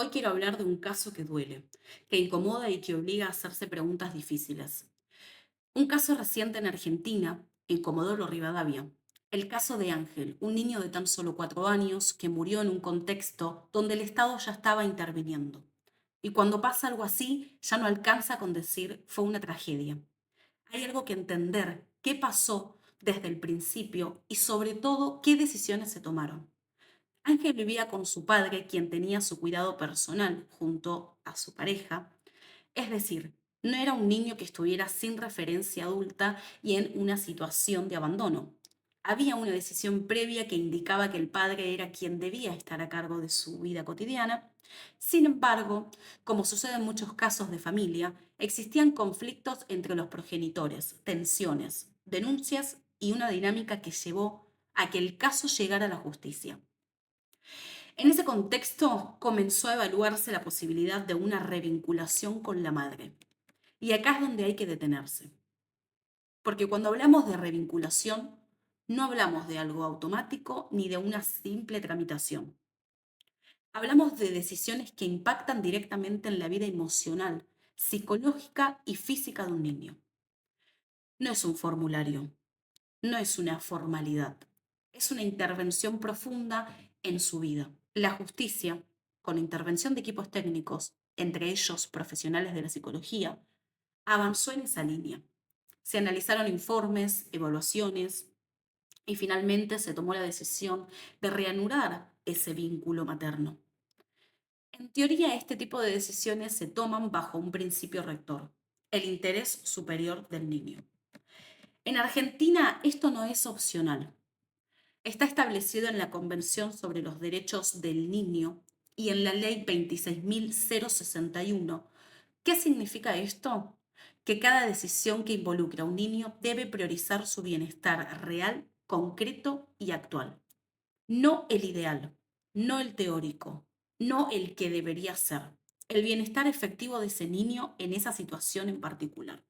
Hoy quiero hablar de un caso que duele, que incomoda y que obliga a hacerse preguntas difíciles. Un caso reciente en Argentina, en Comodoro Rivadavia. El caso de Ángel, un niño de tan solo 4 años que murió en un contexto donde el Estado ya estaba interviniendo. Y cuando pasa algo así, ya no alcanza con decir fue una tragedia. Hay algo que entender, qué pasó desde el principio y sobre todo qué decisiones se tomaron. Ángel vivía con su padre, quien tenía su cuidado personal junto a su pareja. Es decir, no era un niño que estuviera sin referencia adulta y en una situación de abandono. Había una decisión previa que indicaba que el padre era quien debía estar a cargo de su vida cotidiana. Sin embargo, como sucede en muchos casos de familia, existían conflictos entre los progenitores, tensiones, denuncias y una dinámica que llevó a que el caso llegara a la justicia. En ese contexto comenzó a evaluarse la posibilidad de una revinculación con la madre. Y acá es donde hay que detenerse. Porque cuando hablamos de revinculación, no hablamos de algo automático ni de una simple tramitación. Hablamos de decisiones que impactan directamente en la vida emocional, psicológica y física de un niño. No es un formulario, no es una formalidad, es una intervención profunda en su vida. La justicia, con intervención de equipos técnicos, entre ellos profesionales de la psicología, avanzó en esa línea. Se analizaron informes, evaluaciones y finalmente se tomó la decisión de reanudar ese vínculo materno. En teoría, este tipo de decisiones se toman bajo un principio rector, el interés superior del niño. En Argentina esto no es opcional. Está establecido en la Convención sobre los Derechos del Niño y en la Ley 26.061. ¿Qué significa esto? Que cada decisión que involucra a un niño debe priorizar su bienestar real, concreto y actual. No el ideal, no el teórico, no el que debería ser. El bienestar efectivo de ese niño en esa situación en particular.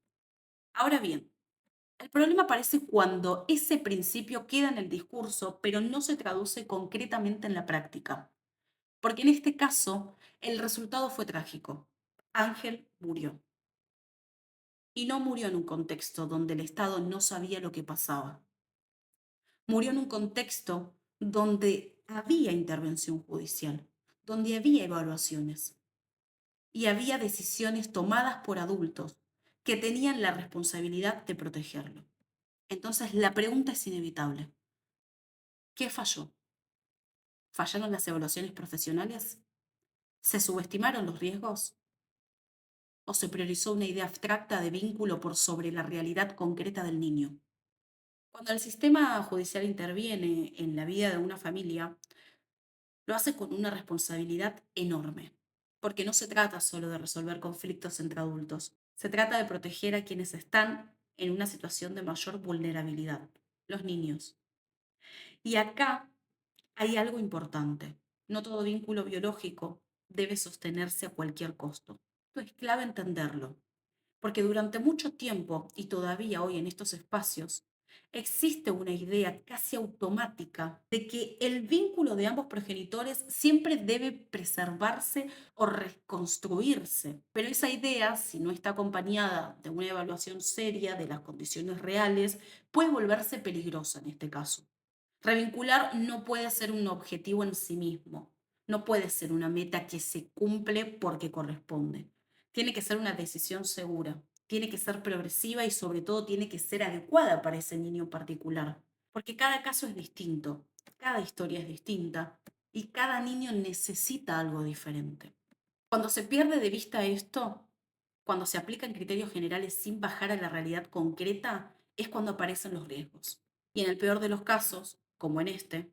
Ahora bien, el problema aparece cuando ese principio queda en el discurso, pero no se traduce concretamente en la práctica. Porque en este caso, el resultado fue trágico. Ángel murió. Y no murió en un contexto donde el Estado no sabía lo que pasaba. Murió en un contexto donde había intervención judicial, donde había evaluaciones y había decisiones tomadas por adultos que tenían la responsabilidad de protegerlo. Entonces la pregunta es inevitable. ¿Qué falló? ¿Fallaron las evaluaciones profesionales? ¿Se subestimaron los riesgos? ¿O se priorizó una idea abstracta de vínculo por sobre la realidad concreta del niño? Cuando el sistema judicial interviene en la vida de una familia, lo hace con una responsabilidad enorme, porque no se trata solo de resolver conflictos entre adultos, se trata de proteger a quienes están en una situación de mayor vulnerabilidad, los niños. Y acá hay algo importante. No todo vínculo biológico debe sostenerse a cualquier costo. Esto es clave entenderlo, porque durante mucho tiempo, y todavía hoy en estos espacios, existe una idea casi automática de que el vínculo de ambos progenitores siempre debe preservarse o reconstruirse. Pero esa idea, si no está acompañada de una evaluación seria de las condiciones reales, puede volverse peligrosa en este caso. Revincular no puede ser un objetivo en sí mismo, no puede ser una meta que se cumple porque corresponde. Tiene que ser una decisión segura, tiene que ser progresiva y sobre todo tiene que ser adecuada para ese niño particular, porque cada caso es distinto, cada historia es distinta y cada niño necesita algo diferente. Cuando se pierde de vista esto, cuando se aplican criterios generales sin bajar a la realidad concreta, es cuando aparecen los riesgos. Y en el peor de los casos, como en este,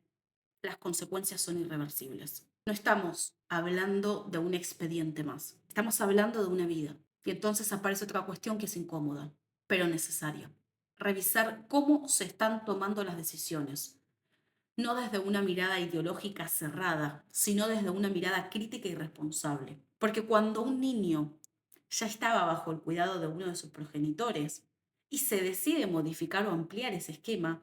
las consecuencias son irreversibles. No estamos hablando de un expediente más, estamos hablando de una vida. Y entonces aparece otra cuestión que es incómoda, pero necesaria. Revisar cómo se están tomando las decisiones, no desde una mirada ideológica cerrada, sino desde una mirada crítica y responsable. Porque cuando un niño ya estaba bajo el cuidado de uno de sus progenitores y se decide modificar o ampliar ese esquema,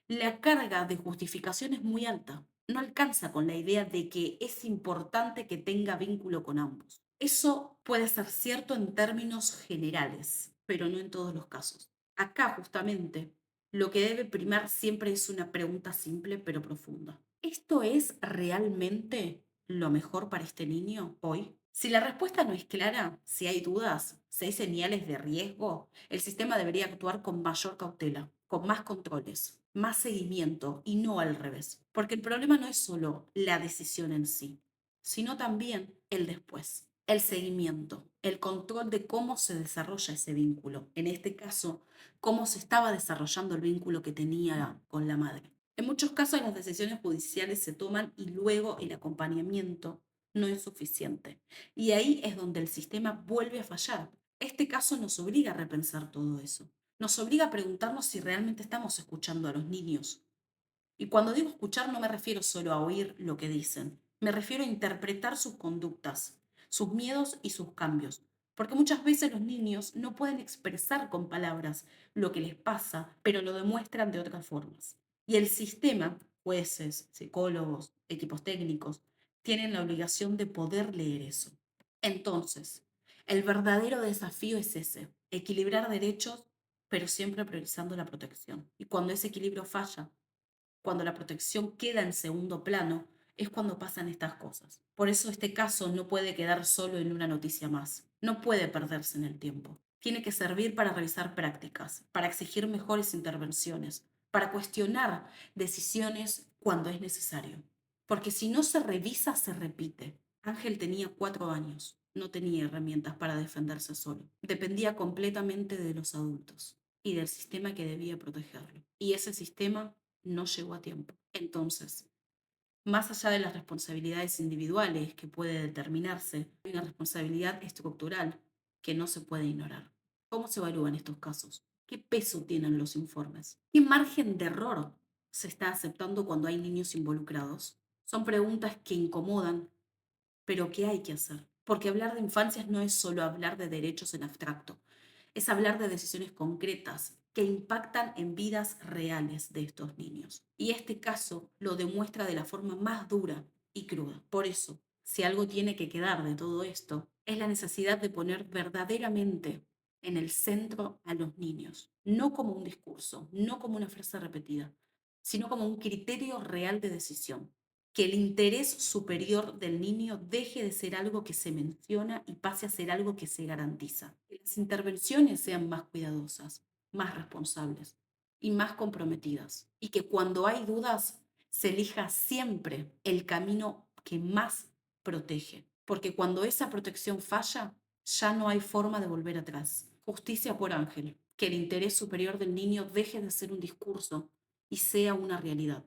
la carga de justificación es muy alta. no alcanza con la idea de que es importante que tenga vínculo con ambos. Eso puede ser cierto en términos generales, pero no en todos los casos. Acá, justamente, lo que debe primar siempre es una pregunta simple pero profunda. ¿Esto es realmente lo mejor para este niño hoy? Si la respuesta no es clara, si hay dudas, si hay señales de riesgo, el sistema debería actuar con mayor cautela, con más controles, más seguimiento y no al revés. Porque el problema no es solo la decisión en sí, sino también el después, el seguimiento, el control de cómo se desarrolla ese vínculo. En este caso, cómo se estaba desarrollando el vínculo que tenía con la madre. En muchos casos las decisiones judiciales se toman y luego el acompañamiento no es suficiente. Y ahí es donde el sistema vuelve a fallar. Este caso nos obliga a repensar todo eso. Nos obliga a preguntarnos si realmente estamos escuchando a los niños. Y cuando digo escuchar no me refiero solo a oír lo que dicen, me refiero a interpretar sus conductas, sus miedos y sus cambios. Porque muchas veces los niños no pueden expresar con palabras lo que les pasa, pero lo demuestran de otras formas. Y el sistema, jueces, psicólogos, equipos técnicos, tienen la obligación de poder leer eso. Entonces, el verdadero desafío es ese, equilibrar derechos, pero siempre priorizando la protección. Y cuando ese equilibrio falla, cuando la protección queda en segundo plano, es cuando pasan estas cosas. Por eso este caso no puede quedar solo en una noticia más, no puede perderse en el tiempo. Tiene que servir para revisar prácticas, para exigir mejores intervenciones, para cuestionar decisiones cuando es necesario. Porque si no se revisa, se repite. Ángel tenía 4 años, no tenía herramientas para defenderse solo. Dependía completamente de los adultos y del sistema que debía protegerlo. Y ese sistema no llegó a tiempo. Entonces, más allá de las responsabilidades individuales que puede determinarse, hay una responsabilidad estructural que no se puede ignorar. ¿Cómo se evalúan estos casos? ¿Qué peso tienen los informes? ¿Qué margen de error se está aceptando cuando hay niños involucrados? Son preguntas que incomodan, pero ¿qué hay que hacer? Porque hablar de infancias no es solo hablar de derechos en abstracto, es hablar de decisiones concretas que impactan en vidas reales de estos niños. Y este caso lo demuestra de la forma más dura y cruda. Por eso, si algo tiene que quedar de todo esto, es la necesidad de poner verdaderamente en el centro a los niños, no como un discurso, no como una frase repetida, sino como un criterio real de decisión, que el interés superior del niño deje de ser algo que se menciona y pase a ser algo que se garantiza. Que las intervenciones sean más cuidadosas, más responsables y más comprometidas. Y que cuando hay dudas se elija siempre el camino que más protege. Porque cuando esa protección falla, ya no hay forma de volver atrás. Justicia por Ángel. Que el interés superior del niño deje de ser un discurso y sea una realidad.